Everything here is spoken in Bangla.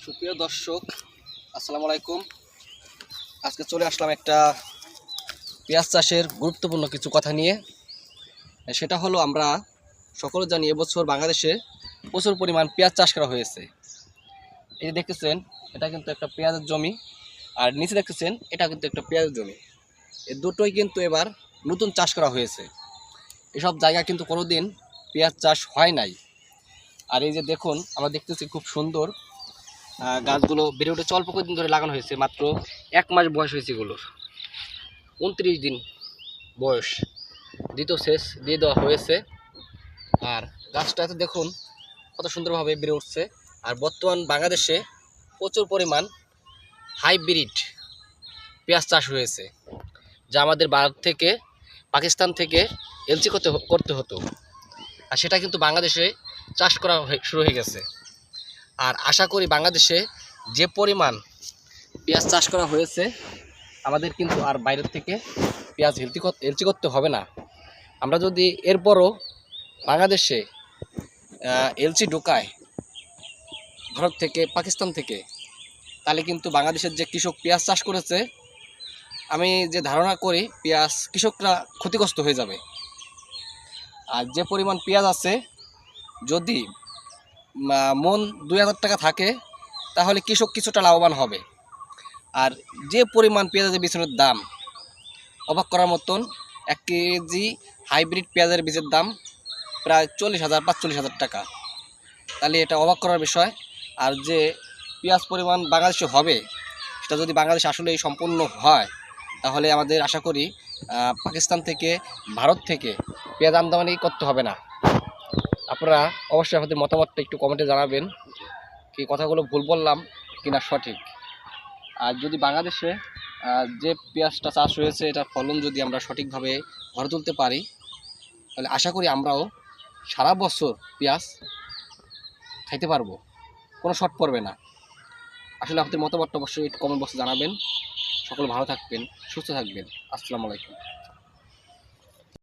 সুপ্রিয় দর্শক, আসসালামু আলাইকুম। আজকে চলে আসলাম একটা পেঁয়াজ চাষের গুরুত্বপূর্ণ কিছু কথা নিয়ে। সেটা হলো, আমরা সকলে জানি এবছর বাংলাদেশে প্রচুর পরিমাণ পেঁয়াজ চাষ করা হয়েছে। এই যে দেখতেছেন, এটা কিন্তু একটা পেঁয়াজের জমি, আর নিচে দেখতেছেন এটা কিন্তু একটা পেঁয়াজের জমি। এই দুটোই কিন্তু এবার নতুন চাষ করা হয়েছে। এসব জায়গা কিন্তু কোনোদিন পেঁয়াজ চাষ হয় নাই। আর এই যে দেখুন, আমরা দেখতেছি খুব সুন্দর গাছগুলো বেড়ে উঠেছে। অল্প কয়েকদিন ধরে লাগানো হয়েছে, মাত্র 1 মাস বয়স হয়েছে এগুলোর। 29 দিন বয়স, দ্বিতীয় সেচ দিয়ে দেওয়া হয়েছে। আর গাছটাতে দেখুন কত সুন্দরভাবে বেড়ে উঠছে। আর বর্তমান বাংলাদেশে প্রচুর পরিমাণ হাইব্রিড পেঁয়াজ চাষ হয়েছে, যা আমাদের ভারত থেকে, পাকিস্তান থেকে এলসি করতে হতো। আর সেটা কিন্তু বাংলাদেশে চাষ করা শুরু হয়ে গেছে। আর আশা করি বাংলাদেশে যে পরিমাণ পেঁয়াজ চাষ করা হয়েছে, আমাদের কিন্তু আর বাইরের থেকে পেঁয়াজ এলচি করতে হবে না। আমরা যদি এরপরও বাংলাদেশে এলচি ঢোকায় ভারত থেকে, পাকিস্তান থেকে, তাহলে কিন্তু বাংলাদেশের যে কৃষক পেঁয়াজ চাষ করেছে, আমি যে ধারণা করি কৃষকরা ক্ষতিগ্রস্ত হয়ে যাবে। আর যে পরিমাণ পেঁয়াজ আছে, যদি মন 2000 টাকা থাকে, তাহলে কৃষক কিছুটা লাভবান হবে। আর যে পরিমাণ পেঁয়াজের বীজের দাম, অবাক করার মতন। 1 কেজি হাইব্রিড পেঁয়াজের বীজের দাম প্রায় 40,000-45,000 টাকা। তাহলে এটা অবাক করার বিষয়। আর যে পেঁয়াজ পরিমাণ বাংলাদেশে হবে, সেটা যদি বাংলাদেশ আসলেই সম্পূর্ণ হয়, তাহলে আমাদের আশা করি পাকিস্তান থেকে, ভারত থেকে পেঁয়াজ আমদানি করতে হবে না। আপনারা অবশ্যই আমাদের মতামতটা একটু কমেন্টে জানাবেন, কি কথাগুলো ভুল বললাম কিনা সঠিক। আর যদি বাংলাদেশে যে পেঁয়াজটা চাষ হয়েছে, এটার ফলন যদি আমরা সঠিকভাবে গড়ে তুলতে পারি, তাহলে আশা করি আমরাও সারা বছর পেঁয়াজ খাইতে পারবো, কোনো শর্ট পড়বে না। আসলে আপনাদের মতামতটা অবশ্যই একটু কমেন্ট বক্সে জানাবেন। সকলে ভালো থাকবেন, সুস্থ থাকবেন। আসসালামু আলাইকুম।